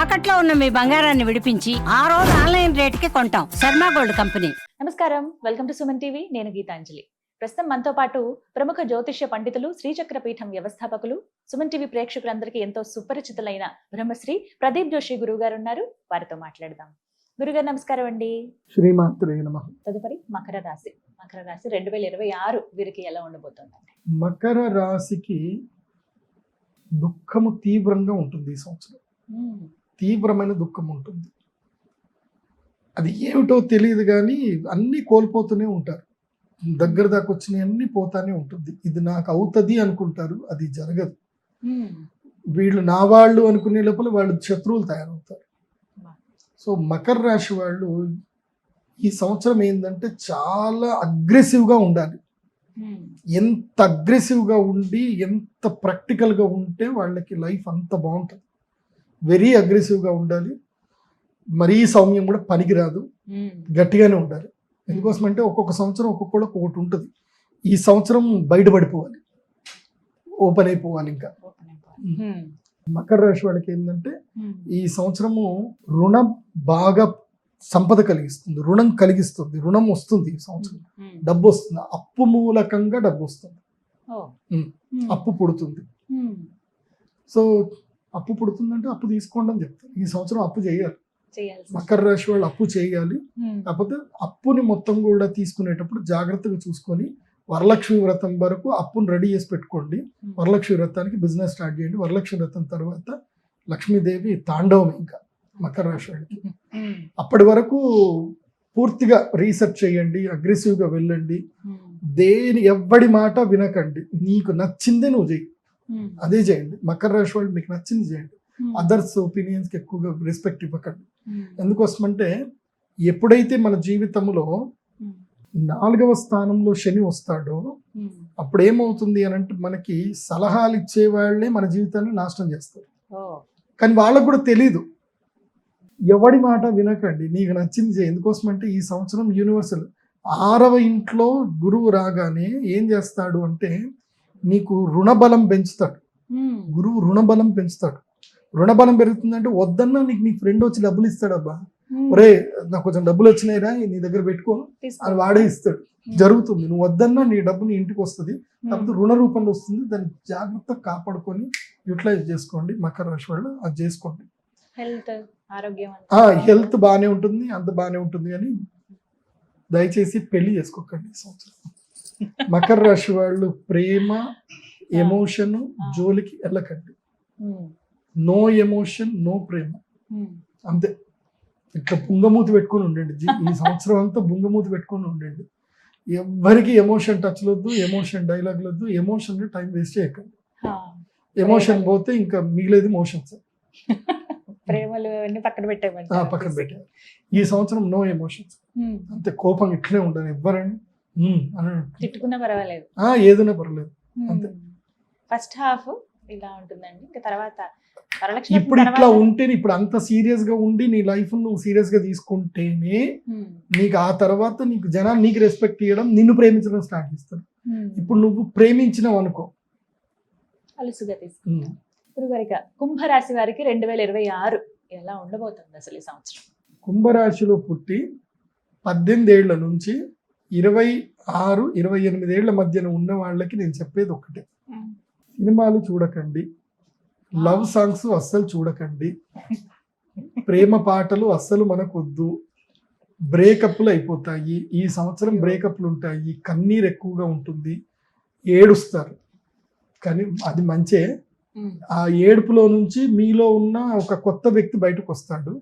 తాకట్లో ఉన్న మీ బంగారాన్ని విడిపించి ఆ రోజు ఆన్లైన్ రేటుకి కొంటాం. Sharma gold company. నమస్కారం, వెల్కమ్ టు సుమన్ టీవీ. నేను గీతాంజలి. ప్రస్తుతం మనతో పాటు ప్రముఖ జ్యోతిష్య పండితులు, శ్రీచక్ర పీఠం వ్యవస్థాపకులు, సుమన్ టీవీ ప్రేక్షకులందరికీ ఎంతో సుపరిచితులైన బ్రహ్మశ్రీ ప్రదీప్ జోషి గురువు గారు ఉన్నారు. వారితో మాట్లాడదాం. గురుగారు నమస్కారం అండి. శ్రీమాత్రే నమః. తదుపరి మకర రాశి. మకర రాశి 2026 వీరికి ఎలా ఉండబోతుందండి? మకర రాశికి దుఃఖము తీవ్రంగా ఉంటుంది. ఈ సంవత్సరం తీవ్రమైన దుఃఖం ఉంటుంది. అది ఏమిటో తెలియదు కానీ అన్నీ కోల్పోతూనే ఉంటారు. దగ్గర దాకా వచ్చినాయి అన్నీ పోతానే ఉంటుంది. ఇది నాకు అవుతుంది అనుకుంటారు, అది జరగదు. వీళ్ళు నా వాళ్ళు అనుకునే లోపల వాళ్ళు శత్రువులు తయారవుతారు. సో మకర రాశి వాళ్ళు ఈ సంవత్సరం ఏంటంటే చాలా అగ్రెసివ్గా ఉండాలి. ఎంత అగ్రెసివ్గా ఉండి ఎంత ప్రాక్టికల్గా ఉంటే వాళ్ళకి లైఫ్ అంత బాగుంటుంది. వెరీ అగ్రెసివ్గా ఉండాలి. మరీ సౌమ్యం కూడా పనికిరాదు, గట్టిగానే ఉండాలి. ఎందుకోసం అంటే ఒక్కొక్క సంవత్సరం ఒక్కొక్కళ్ళకి ఒకటి ఉంటుంది. ఈ సంవత్సరం బయటపడిపోవాలి, ఓపెన్ అయిపోవాలి. ఇంకా మకర రాశి వాళ్ళకి ఏంటంటే ఈ సంవత్సరము రుణం బాగా సంపద కలిగిస్తుంది, రుణం కలిగిస్తుంది, రుణం వస్తుంది. ఈ సంవత్సరం డబ్బు వస్తుంది, అప్పు మూలకంగా డబ్బు వస్తుంది, అప్పు పుడుతుంది. సో అప్పు పుడుతుందంటే అప్పు తీసుకోండి అని చెప్తారు. ఈ సంవత్సరం అప్పు చేయాలి. మకర రాశి వాళ్ళు అప్పు చేయాలి. కాకపోతే అప్పుని మొత్తం కూడా తీసుకునేటప్పుడు జాగ్రత్తగా చూసుకొని వరలక్ష్మి వ్రతం వరకు అప్పును రెడీ చేసి పెట్టుకోండి. వరలక్ష్మి వ్రతానికి బిజినెస్ స్టార్ట్ చేయండి. వరలక్ష్మి వ్రతం తర్వాత లక్ష్మీదేవి తాండవం ఇంకా మకర రాశి వాళ్ళకి. అప్పటి వరకు పూర్తిగా రీసెర్చ్ చేయండి, అగ్రెసివ్గా వెళ్ళండి. ఎవ్వడి మాట వినకండి. నీకు నచ్చిందే నువ్వు చేయి, అదే చేయండి. మకర రాశి వాళ్ళు మీకు నచ్చింది చేయండి. అదర్స్ ఒపీనియన్స్కి ఎక్కువగా రెస్పెక్ట్ ఇవ్వకండి. ఎందుకోసమంటే ఎప్పుడైతే మన జీవితంలో 4వ స్థానంలో శని వస్తాడో అప్పుడు ఏమవుతుంది అని అంటే మనకి సలహాలు ఇచ్చే వాళ్ళే మన జీవితాన్ని నాశనం చేస్తారు. కానీ వాళ్ళకు కూడా తెలీదు. ఎవడి మాట వినకండి, నీకు నచ్చింది చేయి. ఎందుకోసం అంటే ఈ సంవత్సరం యూనివర్సల్ 6వ ఇంట్లో గురువు రాగానే ఏం చేస్తాడు అంటే నీకు రుణబలం పెంచుతాడు. గురువు రుణబలం పెంచుతాడు. రుణబలం పెరుగుతుందంటే వద్దన్నా నీకు నీ ఫ్రెండ్ వచ్చి డబ్బులు ఇస్తాడు. అబ్బా ఒరే నాకు కొంచెం డబ్బులు వచ్చినాయిరా, నీ దగ్గర పెట్టుకో అని వాడే ఇస్తాడు. జరుగుతుంది. నువ్వు వద్దన్నా నీ డబ్బు నీ ఇంటికి వస్తుంది. కాకపోతే రుణ రూపంలో వస్తుంది. దాన్ని జాగ్రత్తగా కాపాడుకొని యూటిలైజ్ చేసుకోండి. మకర రాశి వాళ్ళు అది చేసుకోండి. హెల్త్ బాగానే ఉంటుంది, అంత బాగానే ఉంటుంది. కానీ దయచేసి పెళ్లి చేసుకోకండి ఈ సంవత్సరం. మకర రాశి వాళ్ళు ప్రేమ ఎమోషన్ జోలికి వెళ్ళకండి. నో ఎమోషన్ నో ప్రేమ, అంతే. ఇట్లా బుంగమూతి పెట్టుకొని ఉండండి. ఈ సంవత్సరం అంతా బుంగమూతి పెట్టుకొని ఉండండి. ఎవ్వరికి ఎమోషన్ టచ్ వద్దు, ఎమోషన్ డైలాగ్ వద్దు. ఎమోషన్ టైం వేస్ట్ చేయకండి. ఎమోషన్ పోతే ఇంకా మిగిలేదు మోషన్స్. పక్కన పెట్టారు. ఈ సంవత్సరం నో ఎమోషన్స్, అంతే. కోపం ఇట్లనే ఉండాలి. ఎవ్వరని తిట్టుకున్నా పర్వాలేదు, ఏదైనా పర్వాలేదు, అంతే. ఫస్ట్ హాఫ్ ఇలా ఉంటుందండి. ఇంకా తర్వాత ఇప్పుడు ఇట్లా ఉంటేనే, ఇప్పుడు అంత సీరియస్ గా ఉండి నీ లైఫ్ నువ్వు సీరియస్ గా తీసుకుంటేనే నీకు ఆ తర్వాత నీకు జనాలు నీకు రెస్పెక్ట్ ఇవ్వడం, నిన్ను ప్రేమించడం స్టార్ట్ చేస్తారు. ఇప్పుడు నువ్వు ప్రేమించినావు అనుకో, అలుసుగా తీసుకుంటాం. గురుగారిక కుంభరాశి వారికి 2026 ఎలా ఉండబోతుంది అసలు ఈ సంవత్సరం? కుంభరాశిలో పుట్టి 18 ఏళ్ల నుంచి 26, 28 ఏళ్ల మధ్యన ఉన్న వాళ్ళకి నేను చెప్పేది ఒకటే: సినిమాలు చూడకండి, లవ్ సాంగ్స్ అస్సలు చూడకండి, ప్రేమ పాటలు అస్సలు మనకొద్దు. బ్రేకప్లు అయిపోతాయి. ఈ సంవత్సరం బ్రేకప్లు ఉంటాయి. కన్నీరు ఎక్కువగా ఉంటుంది, ఏడుస్తారు. కానీ అది మంచే. ఆ ఏడుపులో నుంచి మీలో ఉన్న ఒక కొత్త వ్యక్తి బయటకు వస్తాడు.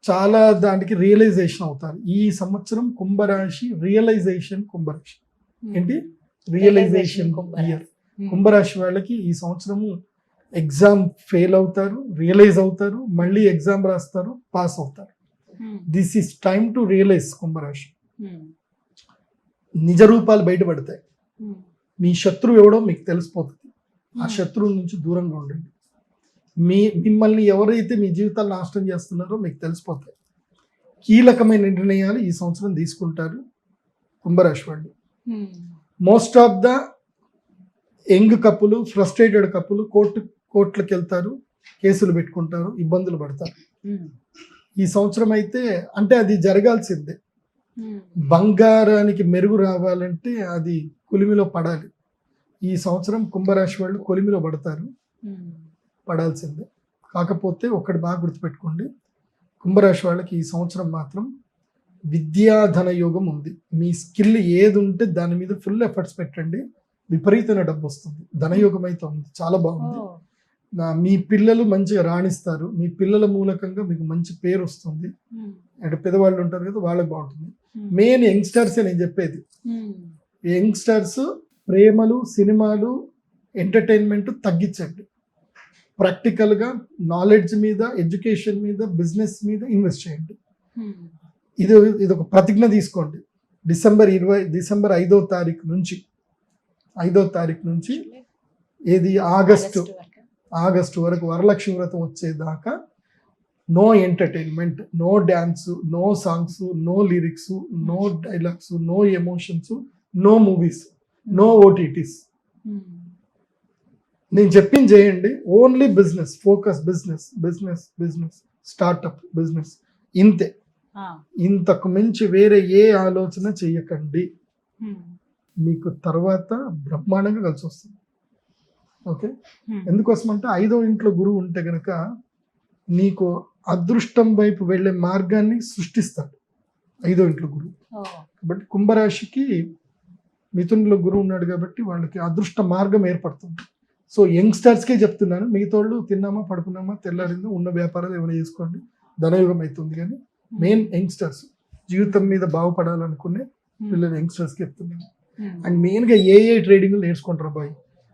చాలా దానికి రియలైజేషన్ అవుతారు. ఈ సంవత్సరం కుంభరాశి రియలైజేషన్ కుంభరాశి. ఏంటి రియలైజేషన్ ఇయర్. కుంభరాశి వాళ్ళకి ఈ సంవత్సరము ఎగ్జామ్ ఫెయిల్ అవుతారు, రియలైజ్ అవుతారు, మళ్ళీ ఎగ్జామ్ రాస్తారు, పాస్ అవుతారు. This is time to realize. కుంభరాశి నిజ రూపాలు బయటపడతాయి. మీ శత్రువు ఎవడో మీకు తెలిసిపోతుంది. ఆ శత్రువు నుంచి దూరంగా ఉండండి. మిమ్మల్ని ఎవరైతే మీ జీవితాలు నాశనం చేస్తున్నారో మీకు తెలిసిపోతాయి. కీలకమైన నిర్ణయాలు ఈ సంవత్సరం తీసుకుంటారు కుంభరాశి వాళ్ళు. మోస్ట్ ఆఫ్ ద యంగ్ కప్పులు, ఫ్రస్ట్రేటెడ్ కప్పులు కోర్టులకు వెళ్తారు, కేసులు పెట్టుకుంటారు, ఇబ్బందులు పడతారు. ఉమ్, ఈ సంవత్సరం అయితే అంటే అది జరగాల్సిందే. ఉమ్, బంగారానికి మెరుగు రావాలంటే అది కొలిమిలో పడాలి. ఈ సంవత్సరం కుంభరాశి వాళ్ళు కొలిమిలో పడతారు, ఉమ్, పడాల్సిందే. కాకపోతే ఒకటి బాగా గుర్తుపెట్టుకోండి, కుంభరాశి వాళ్ళకి ఈ సంవత్సరం మాత్రం విద్యాధన యోగం ఉంది. మీ స్కిల్ ఏది ఉంటే దాని మీద ఫుల్ ఎఫర్ట్స్ పెట్టండి, విపరీతమైన డబ్బు వస్తుంది. ధనయోగం అయితే ఉంది, చాలా బాగుంది. ఓ, మీ పిల్లలు మంచిగా రాణిస్తారు, మీ పిల్లల మూలకంగా మీకు మంచి పేరు వస్తుంది. ఉమ్, అంటే పెద్దవాళ్ళు ఉంటారు కదా, వాళ్ళకి బాగుంటుంది. ఉమ్, మెయిన్ యంగ్స్టర్స్ నేను చెప్పేది, ఉమ్, యంగ్స్టర్స్ ప్రేమలు, సినిమాలు, ఎంటర్టైన్మెంట్ తగ్గించండి. ప్రాక్టికల్గా నాలెడ్జ్ మీద, ఎడ్యుకేషన్ మీద, బిజినెస్ మీద ఇన్వెస్ట్ చేయండి. ఉమ్, ఇది ఇది ఒక ప్రతిజ్ఞ తీసుకోండి. డిసెంబర్ 5వ తారీఖు నుంచి ఏది ఆగస్టు వరకు వరలక్ష్మి వ్రతం వచ్చేదాకా no entertainment, no dance, no songs, no lyrics, no dialogues, no emotions, no movies, no OTTs. Um, నేను చెప్పింది చేయండి. Only business focus, business startup business, ఇంతే. ఆ, ఇంతకు మించి వేరే ఏ ఆలోచన చెయ్యకండి. ఉమ్, మీకు తర్వాత బ్రహ్మాండంగా కలిసి వస్తుంది. ఓకే, ఉమ్, ఎందుకోసం అంటే 5వ ఇంట్లో గురువు ఉంటే గనక నీకు అదృష్టం వైపు వెళ్ళే మార్గాన్ని సృష్టిస్తాడు 5వ ఇంట్లో గురువు. ఓ, కాబట్టి కుంభరాశికి మిథునంలో గురువు ఉన్నాడు కాబట్టి వాళ్ళకి అదృష్ట మార్గం ఏర్పడుతుంది. సో యంగ్స్టర్స్కే చెప్తున్నాను, మిగతా వాళ్ళు తిన్నామా, పడుకున్నామా, తెల్లారిందో ఉన్న వ్యాపారాలు ఏమైనా చేసుకోండి, ధనయోగం అవుతుంది. కానీ మెయిన్ యంగ్స్టర్స్ జీవితం మీద బాగుపడాలనుకునే పిల్లలు యంగ్స్టర్స్కి చెప్తున్నాను. ఉమ్, అండ్ మెయిన్గా ఏఐ ట్రేడింగ్ నేర్చుకుంటారు బాయ్,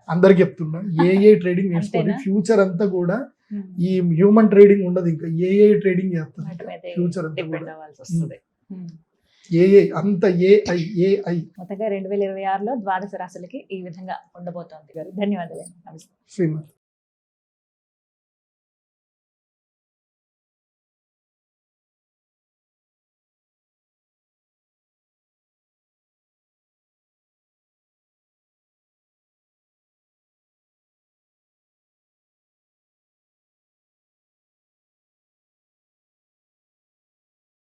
అందరికి చెప్తున్నా. ఏఐ ట్రేడింగ్ నేర్చుకోండి. అంతేనా? ఫ్యూచర్ అంతా కూడా ఉమ్, ఈ హ్యూమన్ ట్రేడింగ్ ఉండదు, ఇంకా ఏఐ ట్రేడింగ్ చేస్తుంది వాటి మీదే ఫ్యూచర్ అంతా డిపెండ్ కూడా. అవ్వాల్సి వస్తుంది. ఉమ్. ఏఐ అంత ఏఐ. మొత్తంగా 2026లో ద్వాదశ రాశులకి ఈ విధంగా ఉండబోతోంది గారు. ధన్యవాదాలు. నమస్తే. శ్రీమతి